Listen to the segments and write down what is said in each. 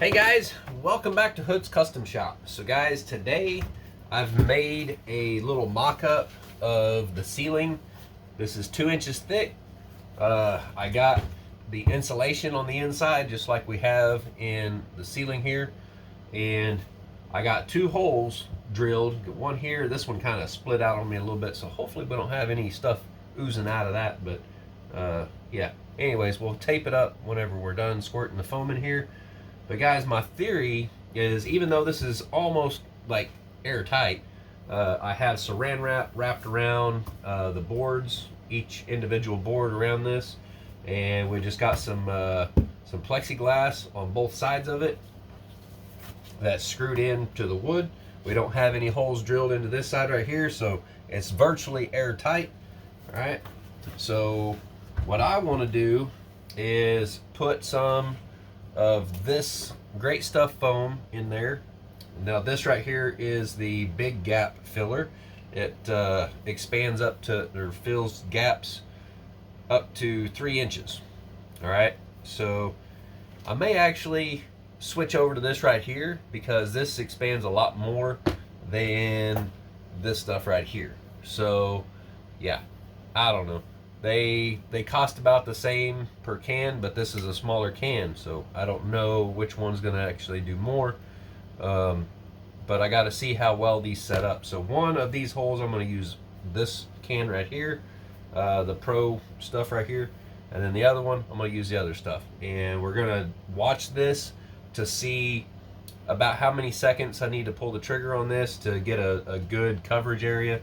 Hey guys, welcome back to Hood's Custom Shop. So guys, today I've made a little mock-up of the ceiling. This is 2 inches thick. I got the insulation on the inside just like we have in the ceiling here, and I got 2 holes drilled, one here. This one kind of split out on me a little bit, so hopefully we don't have any stuff oozing out of that, but yeah, anyways, we'll tape it up whenever we're done squirting the foam in here. But guys, my theory is, even though this is almost like airtight, I have saran wrap wrapped around the boards, each individual board around this, and we just got some plexiglass on both sides of it that's screwed in to the wood. We don't have any holes drilled into this side right here, so it's virtually airtight. All right, so what I want to do is put some of this great stuff foam in there. Now this right here is the big gap filler. It expands up to, or fills gaps up to 3 inches. All right, so I may actually switch over to this right here because this expands a lot more than this stuff right here. So yeah, I don't know. They cost about the same per can, but this is a smaller can, so I don't know which one's going to actually do more. But I got to see how well these set up. So one of these holes, I'm going to use this can right here, the Pro stuff right here, and then the other one, I'm going to use the other stuff. And we're going to watch this to see about how many seconds I need to pull the trigger on this to get a good coverage area.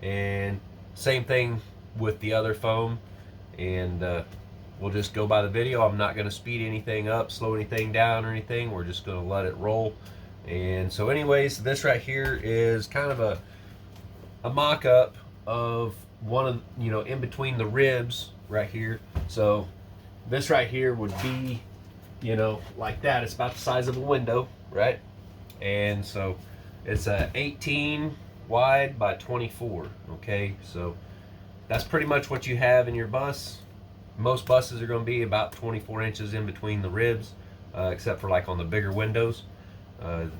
And same thing with the other foam, and we'll just go by the video. I'm not going to speed anything up, slow anything down or anything. We're just going to let it roll. And so anyways, this right here is kind of a mock-up of one of, you know, in between the ribs right here. So this right here would be, you know, like that. It's about the size of a window, right? And so it's a 18 wide by 24. Okay, so that's pretty much what you have in your bus. Most buses are going to be about 24 inches in between the ribs, except for like on the bigger windows. A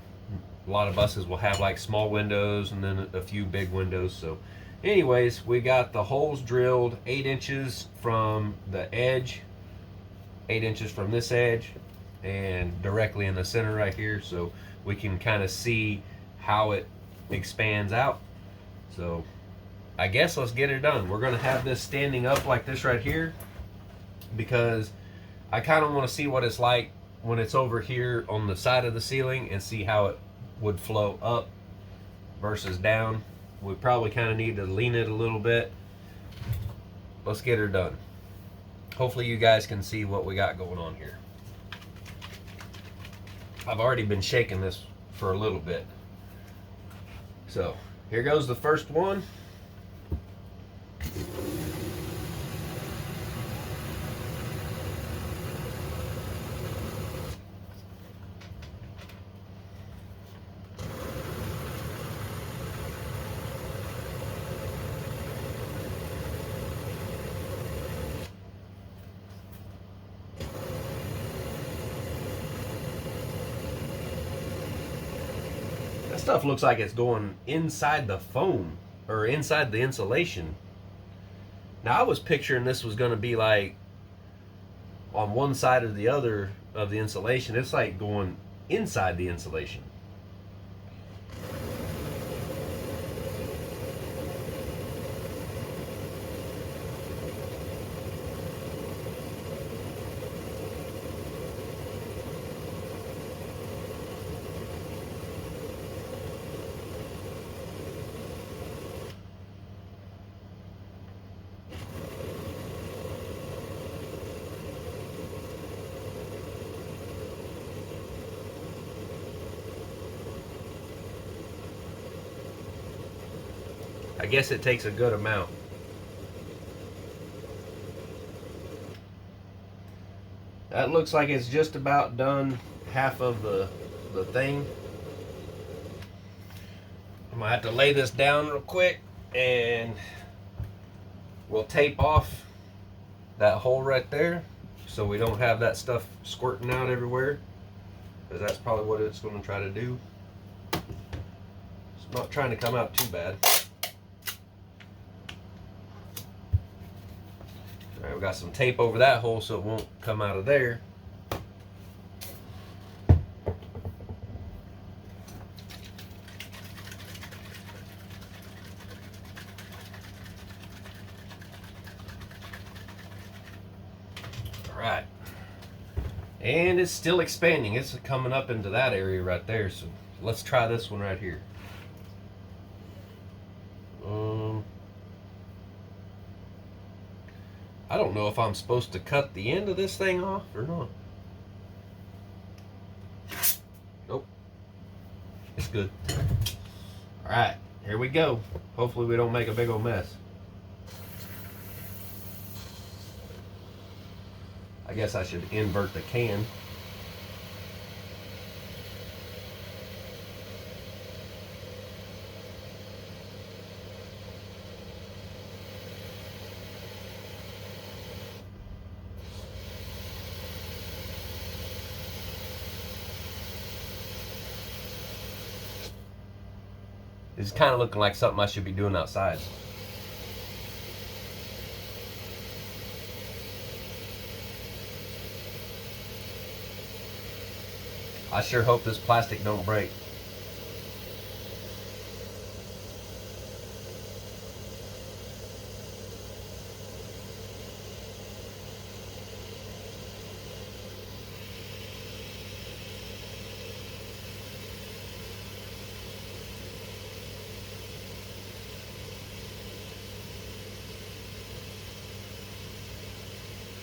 lot of buses will have like small windows and then a few big windows. So anyways, we got the holes drilled 8 inches from the edge, 8 inches from this edge, and directly in the center right here, so we can kind of see how it expands out. So I guess let's get it done. We're going to have this standing up like this right here because I kind of want to see what it's like when it's over here on the side of the ceiling and see how it would flow up versus down. We probably kind of need to lean it a little bit. Let's get her done. Hopefully you guys can see what we got going on here. I've already been shaking this for a little bit. So here goes the first one. That stuff looks like it's going inside the foam or inside the insulation. Now I was picturing this was going to be like on one side or the other of the insulation. It's like going inside the insulation. I guess it takes a good amount. That looks like it's just about done half of the thing. I'm gonna have to lay this down real quick and we'll tape off that hole right there so we don't have that stuff squirting out everywhere. because that's probably what it's going to try to do. It's not trying to come out too bad. All right, we got some tape over that hole so it won't come out of there. All right. And it's still expanding. It's coming up into that area right there. So let's try this one right here. I don't know if I'm supposed to cut the end of this thing off or not. Nope. It's good. All right, here we go. Hopefully we don't make a big old mess. I guess I should invert the can. This is kind of looking like something I should be doing outside. I sure hope this plastic don't break.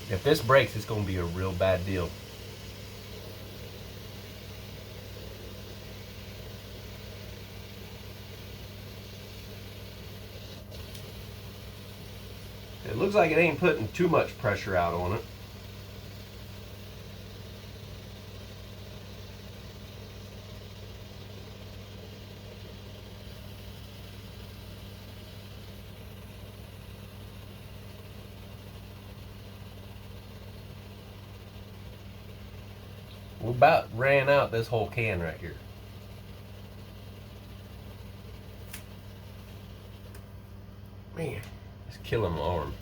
If this breaks, it's going to be a real bad deal. It looks like it ain't putting too much pressure out on it. We about ran out this whole can right here. Man, it's killing my arm.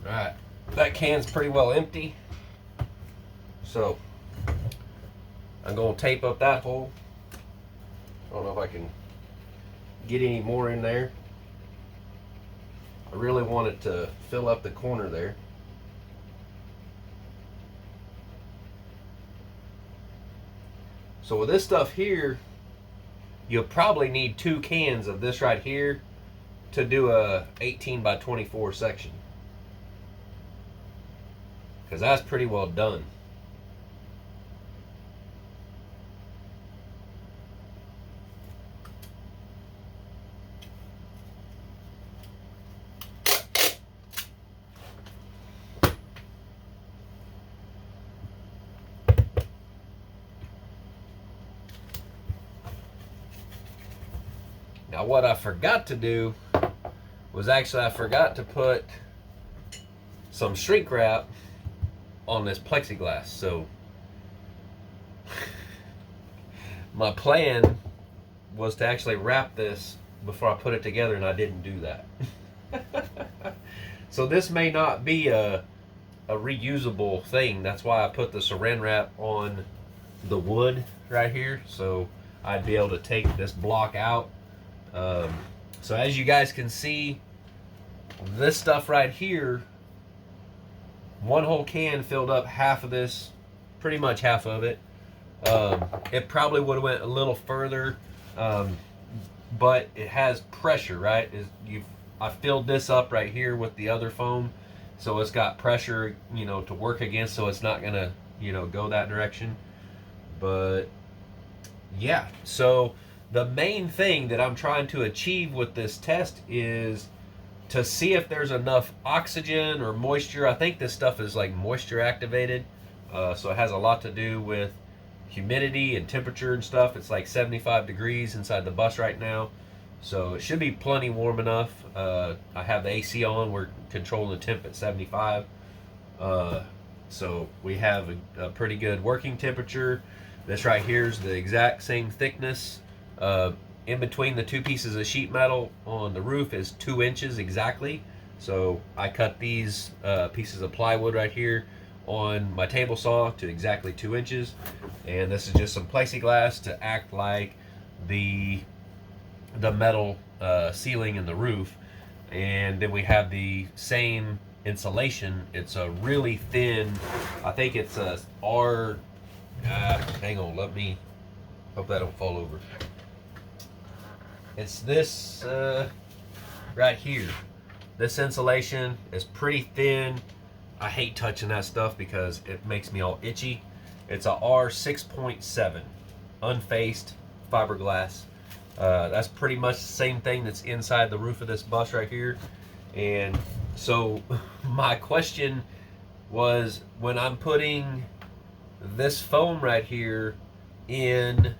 Alright, that can's pretty well empty. So, I'm going to tape up that hole. I don't know if I can get any more in there. I really want it to fill up the corner there. So with this stuff here, you'll probably need 2 cans of this right here to do a 18 by 24 section. Because that's pretty well done. Now what I forgot to do was actually I forgot to put some shrink wrap on this plexiglass. So my plan was to actually wrap this before I put it together, and I didn't do that. So this may not be a reusable thing. That's why I put the saran wrap on the wood right here, so I'd be able to take this block out. So as you guys can see, this stuff right here, one whole can filled up half of this, pretty much half of it. It probably would have went a little further, but it has pressure, right? I filled this up right here with the other foam, so it's got pressure, you know, to work against, so it's not gonna, you know, go that direction. But yeah, so the main thing that I'm trying to achieve with this test is to see if there's enough oxygen or moisture. I think this stuff is like moisture activated, so it has a lot to do with humidity and temperature and stuff. It's like 75 degrees inside the bus right now, so it should be plenty warm enough. I have the AC on. We're controlling the temp at 75, so we have a pretty good working temperature. This right here is the exact same thickness. In between the two pieces of sheet metal on the roof is 2 inches exactly. So I cut these pieces of plywood right here on my table saw to exactly 2 inches. And this is just some plexiglass to act like the metal ceiling in the roof. And then we have the same insulation. It's a really thin, I think it's a R, hang on, let me, hope that don't fall over. It's this right here. This insulation is pretty thin. I hate touching that stuff because it makes me all itchy. It's a R6.7 unfaced fiberglass. That's pretty much the same thing that's inside the roof of this bus right here. And so my question was, when I'm putting this foam right here in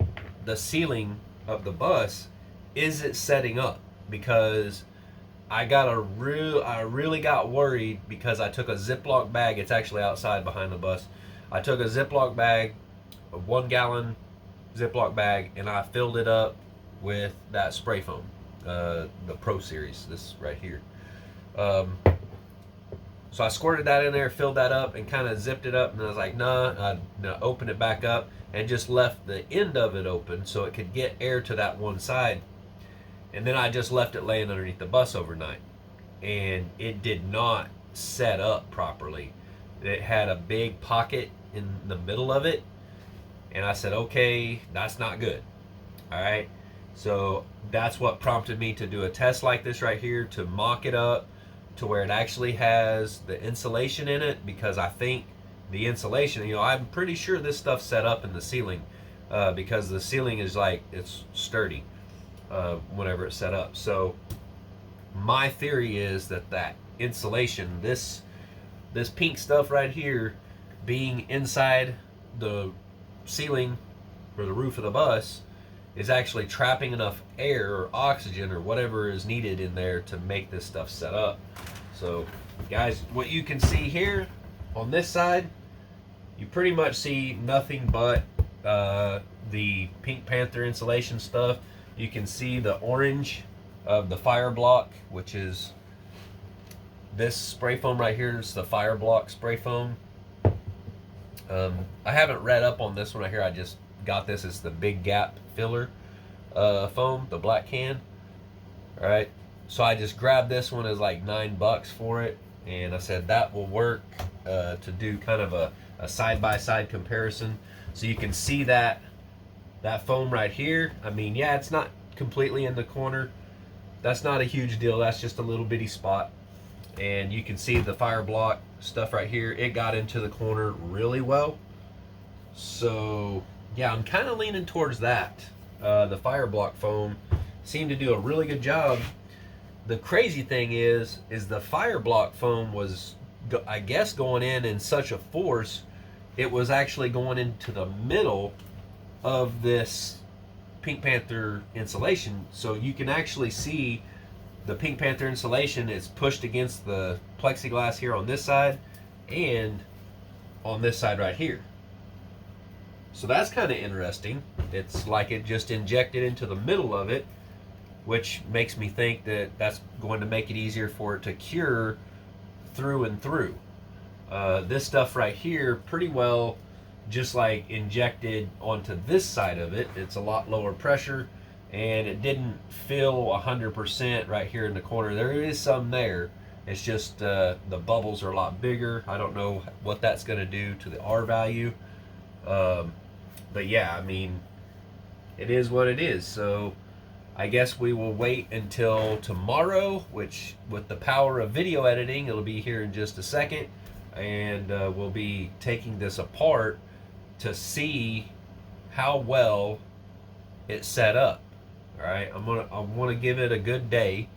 the ceiling of the bus, is it setting up? Because I really got worried because I took a Ziploc bag. It's actually outside behind the bus. I took a Ziploc bag, a 1 gallon Ziploc bag, and I filled it up with that spray foam, the Pro Series, this right here. So I squirted that in there, filled that up, and kind of zipped it up. And I was like, nah, I opened it back up and just left the end of it open so it could get air to that one side. And then I just left it laying underneath the bus overnight. And it did not set up properly. It had a big pocket in the middle of it. And I said, okay, that's not good. All right. So that's what prompted me to do a test like this right here, to mock it up to where it actually has the insulation in it, because I think the insulation, I'm pretty sure this stuff's set up in the ceiling, because the ceiling is like, it's sturdy whenever it's set up. So my theory is that insulation, this pink stuff right here, being inside the ceiling or the roof of the bus, is actually trapping enough air or oxygen or whatever is needed in there to make this stuff set up. So guys, what you can see here on this side, you pretty much see nothing but the Pink Panther insulation stuff. You can see the orange of the fire block, which is this spray foam right here. Is the fire block spray foam. I haven't read up on this one right here. I just got this. It's the Big Gap filler foam, the black can. All right, so I just grabbed this one as like $9 for it, and I said that will work to do kind of a side-by-side comparison, so you can see that foam right here. I mean, yeah, it's not completely in the corner. That's not a huge deal. That's just a little bitty spot. And you can see the fire block stuff right here. It got into the corner really well. So yeah, I'm kind of leaning towards that. The fire block foam seemed to do a really good job. The crazy thing is the fire block foam was, I guess, going in such a force, it was actually going into the middle of this Pink Panther insulation. So you can actually see the Pink Panther insulation is pushed against the plexiglass here on this side and on this side right here. So that's kind of interesting. It's like it just injected into the middle of it, which makes me think that that's going to make it easier for it to cure through and through. This stuff right here pretty well just like injected onto this side of it. It's a lot lower pressure, and it didn't fill 100% right here in the corner. There is some there. It's just the bubbles are a lot bigger. I don't know what that's going to do to the R value. But yeah, I mean, it is what it is. So I guess we will wait until tomorrow, which with the power of video editing, it'll be here in just a second. And we'll be taking this apart to see how well it's set up. All right, I want to give it a good day,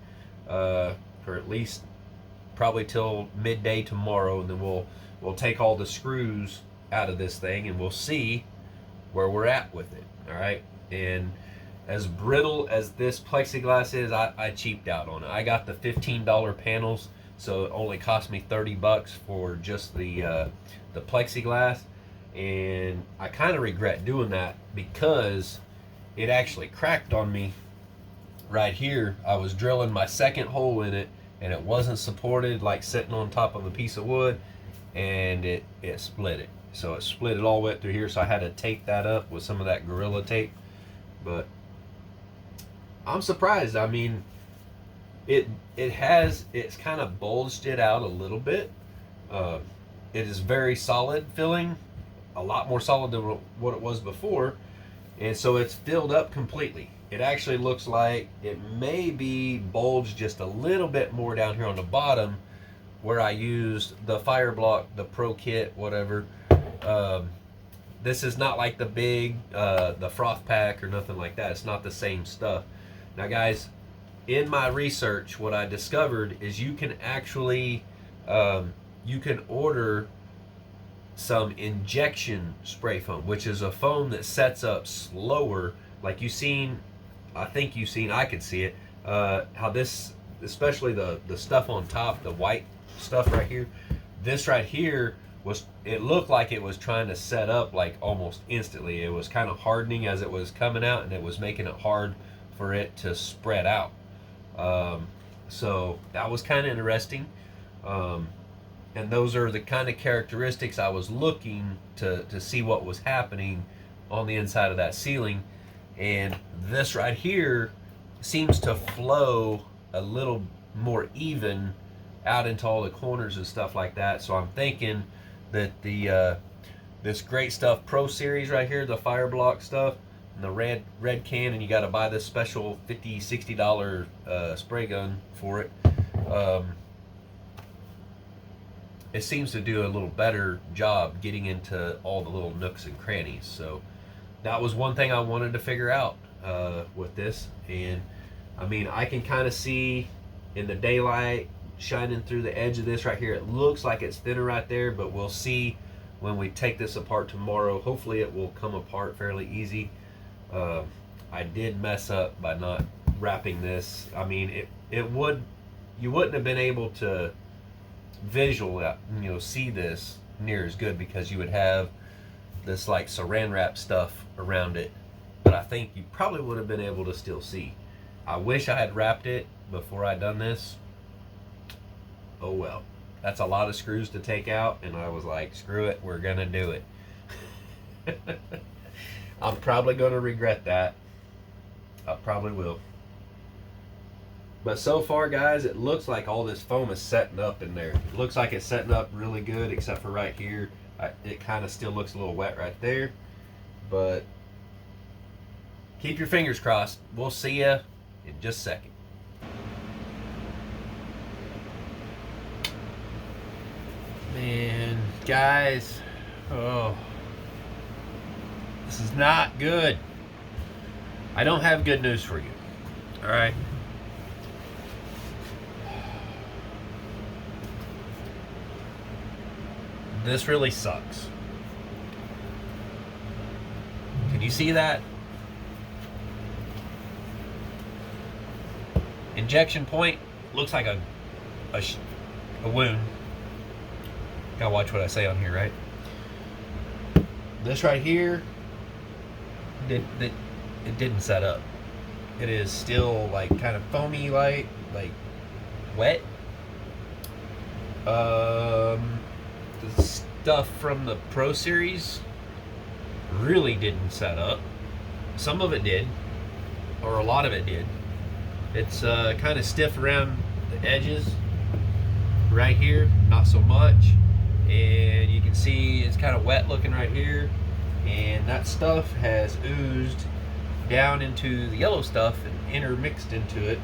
for at least probably till midday tomorrow, and then we'll take all the screws out of this thing and we'll see where we're at with it. All right, and as brittle as this plexiglass is, I cheaped out on it. I got the $15 panels, so it only cost me $30 for just the plexiglass, and I kind of regret doing that because it actually cracked on me right here. I was drilling my second hole in it, and it wasn't supported, like sitting on top of a piece of wood, and it split it. So it split it all the way through here, so I had to tape that up with some of that Gorilla Tape. But I'm surprised. I mean, it's kind of bulged it out a little bit. It is very solid filling, a lot more solid than what it was before, and so it's filled up completely. It actually looks like it may be bulged just a little bit more down here on the bottom where I used the fire block, the Pro Kit, whatever. This is not like the big, the froth pack or nothing like that. It's not the same stuff. Now guys, in my research, what I discovered is you can actually, you can order some injection spray foam, which is a foam that sets up slower. Like you've seen, I think you've seen, I could see it, how this, especially the stuff on top, the white stuff right here, this right here was, it looked like it was trying to set up like almost instantly. It was kind of hardening as it was coming out, and it was making it hard for it to spread out. So that was kind of interesting. And those are the kind of characteristics I was looking to see what was happening on the inside of that ceiling. And this right here seems to flow a little more even out into all the corners and stuff like that. So I'm thinking that this Great Stuff Pro Series right here, the fire block stuff, and the red can, and you got to buy this special $50-$60 spray gun for it. It seems to do a little better job getting into all the little nooks and crannies. So that was one thing I wanted to figure out with this. And I mean, I can kind of see in the daylight shining through the edge of this right here. It looks like it's thinner right there, but we'll see when we take this apart tomorrow. Hopefully it will come apart fairly easy. I did mess up by not wrapping this. I mean, you wouldn't have been able to see this near as good because you would have this like saran wrap stuff around it, but I think you probably would have been able to still see. I wish I had wrapped it before I done this. Oh well, that's a lot of screws to take out, and I was like, screw it, we're gonna do it. I'm probably gonna regret that. I probably will. But so far, guys, it looks like all this foam is setting up in there. It looks like it's setting up really good, except for right here. It kind of still looks a little wet right there. But keep your fingers crossed. We'll see you in just a second. Man, guys, oh, this is not good. I don't have good news for you. All right. This really sucks. Can you see that? Injection point looks like a wound. Gotta watch what I say on here, right? This right here, it didn't set up. It is still like kind of foamy, like wet. The stuff from the Pro Series really didn't set up. Some of it did, or a lot of it did. It's kind of stiff around the edges right here, not so much. And you can see it's kind of wet looking right here, and that stuff has oozed down into the yellow stuff and intermixed into it.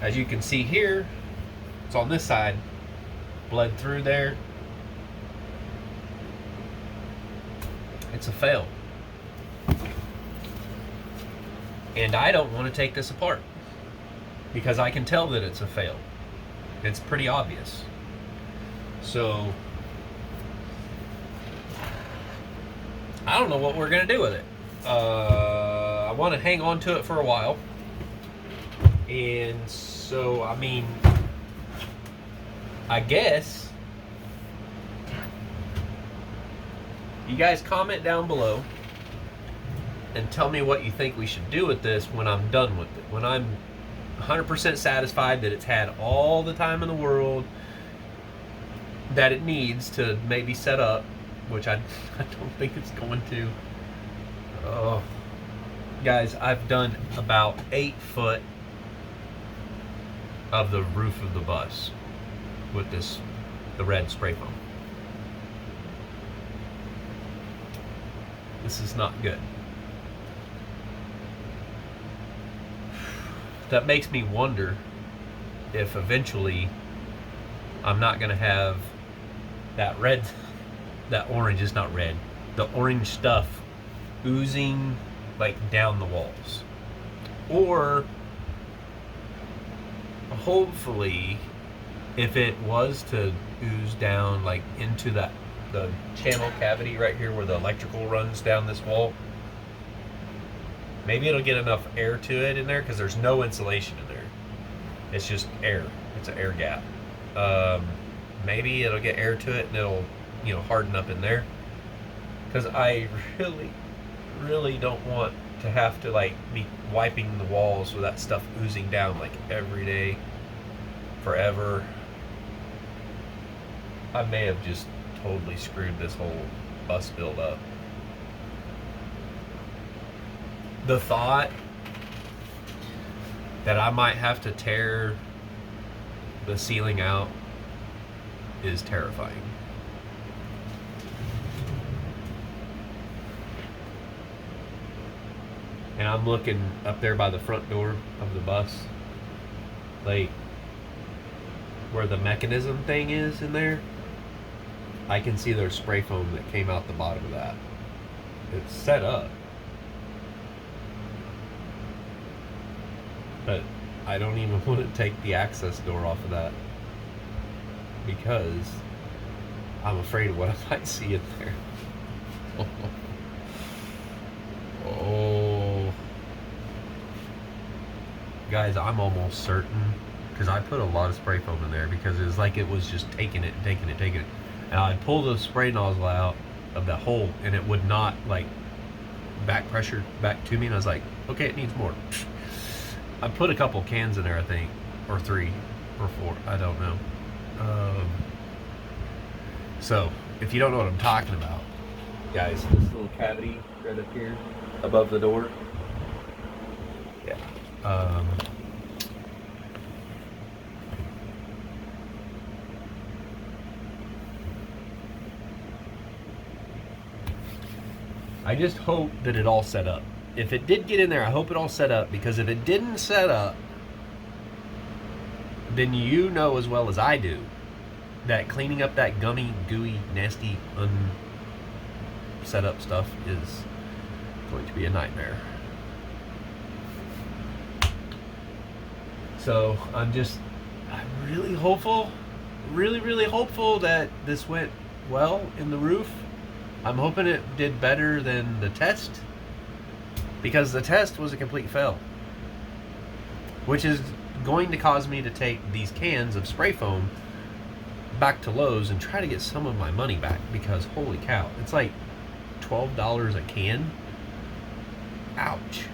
As you can see here, it's on this side, bled through there. It's a fail. And I don't want to take this apart because I can tell that it's a fail. It's pretty obvious. So I don't know what we're going to do with it. I want to hang on to it for a while. And so, I mean, I guess you guys comment down below and tell me what you think we should do with this when I'm done with it. When I'm 100% satisfied that it's had all the time in the world that it needs to maybe set up, which I don't think it's going to. Oh, guys, I've done about 8 foot of the roof of the bus with the red spray foam. This is not good. That makes me wonder if eventually I'm not going to have that orange is not red, the orange stuff oozing like down the walls. Or hopefully, if it was to ooze down like into the channel cavity right here where the electrical runs down this wall, maybe it'll get enough air to it in there, because there's no insulation in there. It's just air. It's an air gap. Maybe it'll get air to it and it'll, harden up in there. Because I really don't want to have to be wiping the walls with that stuff oozing down every day, forever. I may have just totally screwed this whole bus build up. The thought that I might have to tear the ceiling out is terrifying. And I'm looking up there by the front door of the bus, where the mechanism thing is in there. I can see there's spray foam that came out the bottom of that. It's set up, but I don't even want to take the access door off of that because I'm afraid of what I might see in there. Oh, guys, I'm almost certain, because I put a lot of spray foam in there because it was it was just taking it. And I'd pull the spray nozzle out of the hole and it would not back pressure back to me, and I was like, okay, it needs more. I put a couple cans in there, I think, or 3 or 4, I don't know. So if you don't know what I'm talking about, guys, this little cavity right up here above the door, yeah, I just hope that it all set up. If it did get in there, I hope it all set up, because if it didn't set up, then you know as well as I do that cleaning up that gummy, gooey, nasty, unset up stuff is going to be a nightmare. So I'm really hopeful, really hopeful that this went well in the roof. I'm hoping it did better than the test, because the test was a complete fail, which is going to cause me to take these cans of spray foam back to Lowe's and try to get some of my money back, because holy cow, it's like $12 a can. Ouch.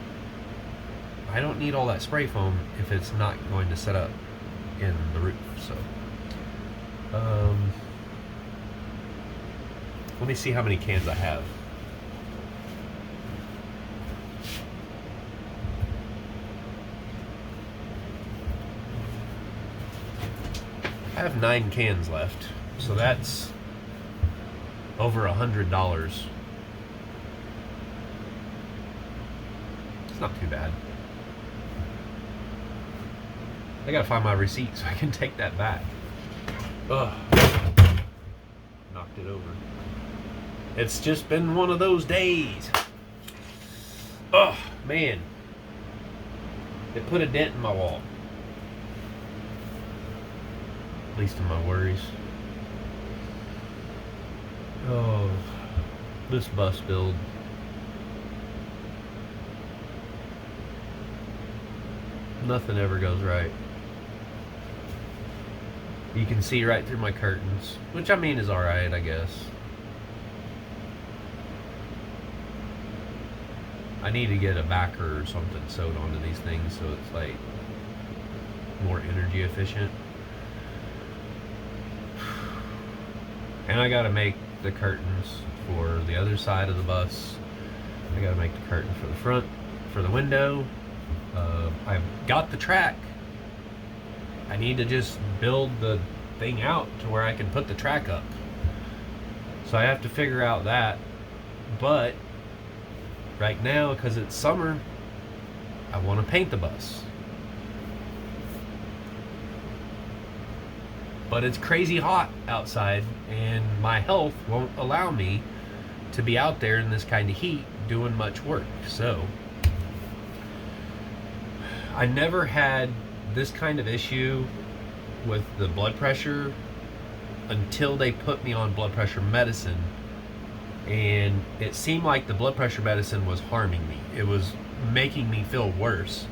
I don't need all that spray foam if it's not going to set up in the roof. So let me see how many cans I have. I have 9 cans left, so that's over $100. It's not too bad. I gotta find my receipt so I can take that back. Ugh. Knocked it over. It's just been one of those days. Oh, man. It put a dent in my wall. At least in my worries. Oh, this bus build. Nothing ever goes right. You can see right through my curtains, which I mean is alright, I guess. I need to get a backer or something sewed onto these things so it's like more energy efficient. And I gotta make the curtains for the other side of the bus. I gotta make the curtain for the front, for the window. I've got the track. I need to just build the thing out to where I can put the track up. So I have to figure out that. But right now, because it's summer, I want to paint the bus. But it's crazy hot outside, and my health won't allow me to be out there in this kind of heat doing much work. So I never had this kind of issue with the blood pressure until they put me on blood pressure medicine, and it seemed like the blood pressure medicine was harming me. It was making me feel worse.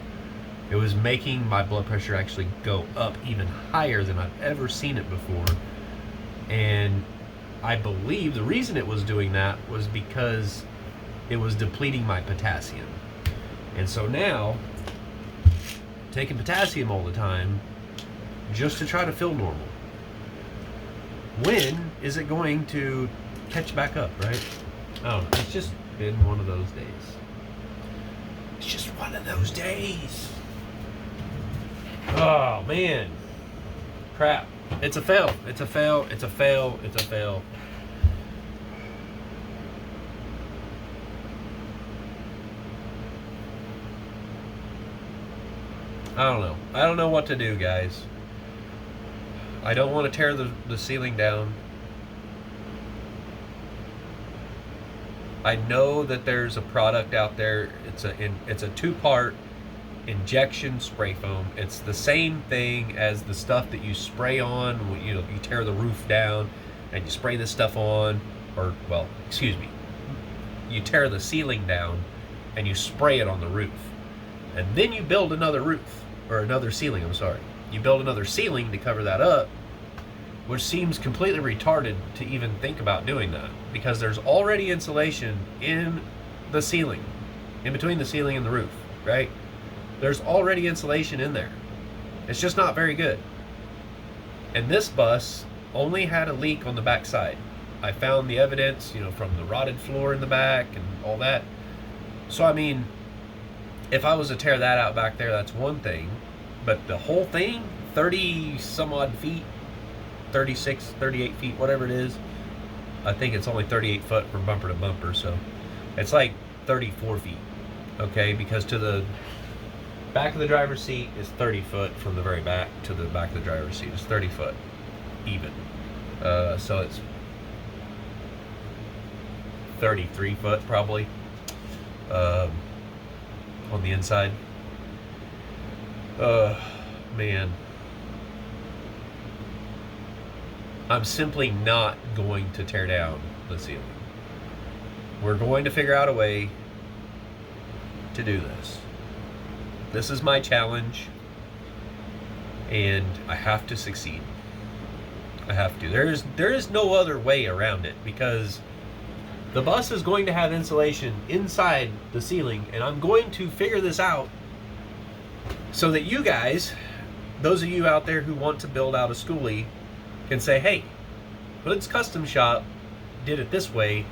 It was making my blood pressure actually go up even higher than I've ever seen it before. And I believe the reason it was doing that was because it was depleting my potassium. And so now, taking potassium all the time just to try to feel normal. When is it going to catch back up, right? Oh, it's just been one of those days. It's just one of those days. Oh, man. Crap. It's a fail. It's a fail. It's a fail. It's a fail. I don't know. I don't know what to do, guys. I don't want to tear the ceiling down. I know that there's a product out there. It's a two-part injection spray foam. It's the same thing as the stuff that you spray on when you tear the roof down and you spray this stuff on, or well, excuse me, you tear the ceiling down and you spray it on the roof, and then you build another roof, or another ceiling, I'm sorry. You build another ceiling to cover that up, which seems completely retarded to even think about doing that, because there's already insulation in the ceiling, in between the ceiling and the roof, right? There's already insulation in there. It's just not very good. And this bus only had a leak on the back side. I found the evidence, from the rotted floor in the back and all that. So, I mean, if I was to tear that out back there, that's one thing. But the whole thing, 30 some odd feet, 36, 38 feet, whatever it is. I think it's only 38 foot from bumper to bumper, so it's like 34 feet, okay? Because to the back of the driver's seat is 30 foot from the very back to the back of the driver's seat. It's 30 foot, even. So it's 33 foot, probably, on the inside. Man. I'm simply not going to tear down the ceiling. We're going to figure out a way to do this. This is my challenge, and I have to succeed. I have to. There is no other way around it, because the bus is going to have insulation inside the ceiling, and I'm going to figure this out so that you guys, those of you out there who want to build out a skoolie, can say, hey, Hood's Custom Shop did it this way,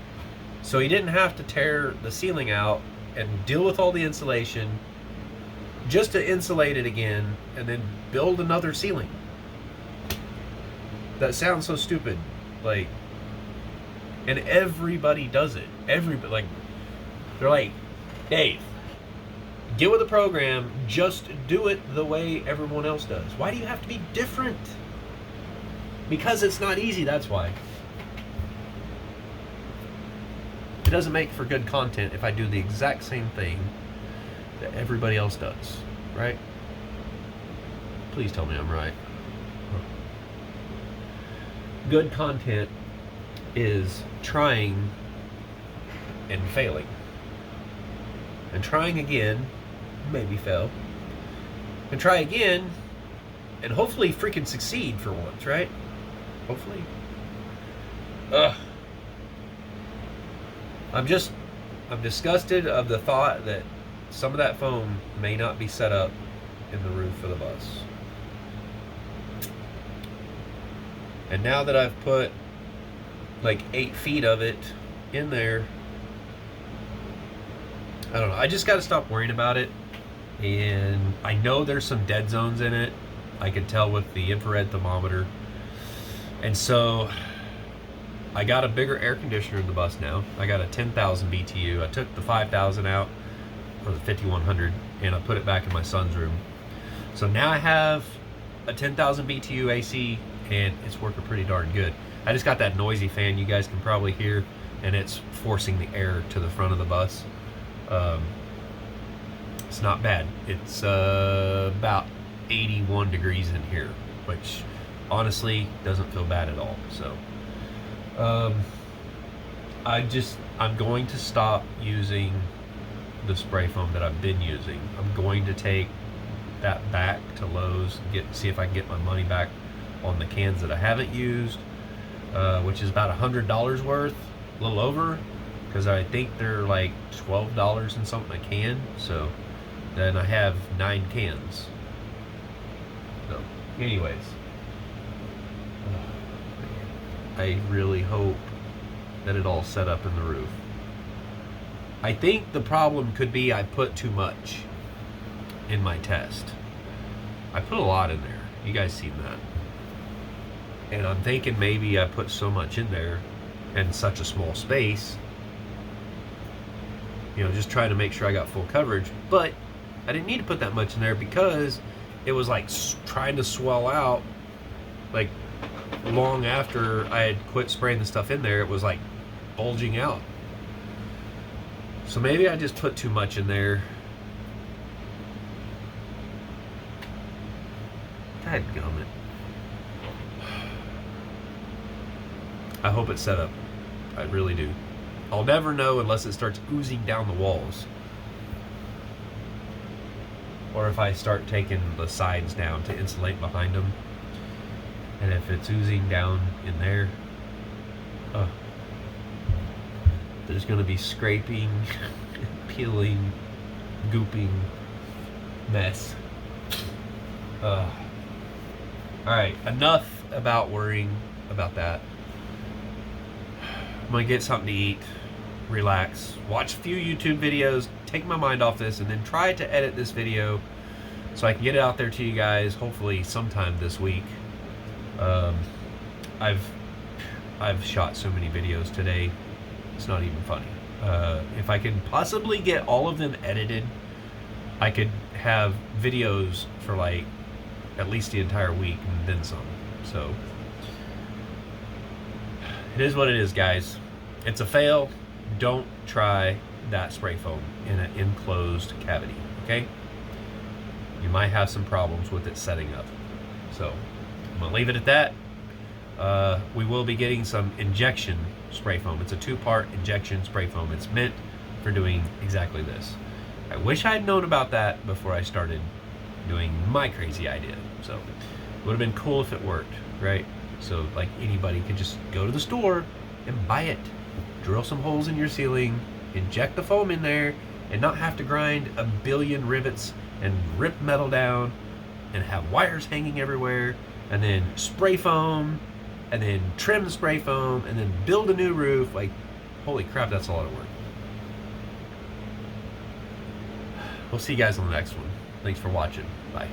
so he didn't have to tear the ceiling out and deal with all the insulation just to insulate it again and then build another ceiling. That sounds so stupid, and everybody does it. Everybody, they're like, Dave, get with the program, just do it the way everyone else does. Why do you have to be different? Because it's not easy, that's why. It doesn't make for good content if I do the exact same thing that everybody else does. right? Please tell me I'm right. Good content is trying and failing. And trying again, maybe fail. And try again, and hopefully freaking succeed for once, right? Hopefully. Ugh. I'm disgusted of the thought that some of that foam may not be set up in the roof of the bus. And now that I've put like 8 feet of it in there, I don't know. I just got to stop worrying about it. And I know there's some dead zones in it. I can tell with the infrared thermometer. And so I got a bigger air conditioner in the bus now. I got a 10,000 BTU. I took the 5,000 out, or the 5,100, and I put it back in my son's room. So now I have a 10,000 BTU AC, and it's working pretty darn good. I just got that noisy fan you guys can probably hear, and it's forcing the air to the front of the bus. It's not bad. It's about 81 degrees in here, which honestly doesn't feel bad at all. So I'm going to stop using the spray foam that I've been using. I'm going to take that back to Lowe's and see if I can get my money back on the cans that I haven't used, which is about $100 worth, a little over, because I think they're like $12 and something a can. So then I have 9 cans. So anyways, I really hope that it all set up in the roof. I think the problem could be I put too much in my test. I put a lot in there. You guys seen that. And I'm thinking maybe I put so much in there in such a small space, you know, just trying to make sure I got full coverage. But I didn't need to put that much in there because it was like trying to swell out. Like long after I had quit spraying the stuff in there, it was like bulging out. So maybe I just put too much in there. Dadgummit. I hope it's set up. I really do. I'll never know unless it starts oozing down the walls. Or if I start taking the sides down to insulate behind them. And if it's oozing down in there, there's going to be scraping, peeling, gooping mess. Alright, enough about worrying about that. I'm going to get something to eat, relax, watch a few YouTube videos, take my mind off this, and then try to edit this video so I can get it out there to you guys, hopefully sometime this week. I've shot so many videos today, it's not even funny. If I can possibly get all of them edited, I could have videos for like at least the entire week and then some. So it is what it is, guys. It's a fail. Don't try that spray foam in an enclosed cavity, okay? You might have some problems with it setting up. So I'm gonna leave it at that. We will be getting some injection spray foam. It's a 2-part injection spray foam. It's meant for doing exactly this. I wish I had known about that before I started doing my crazy idea. So it would have been cool if it worked, right? So like anybody could just go to the store and buy it, drill some holes in your ceiling, inject the foam in there, and not have to grind a billion rivets and rip metal down and have wires hanging everywhere, and then spray foam, and then trim the spray foam, and then build a new roof. Like, holy crap, that's a lot of work. We'll see you guys on the next one. Thanks for watching. Bye.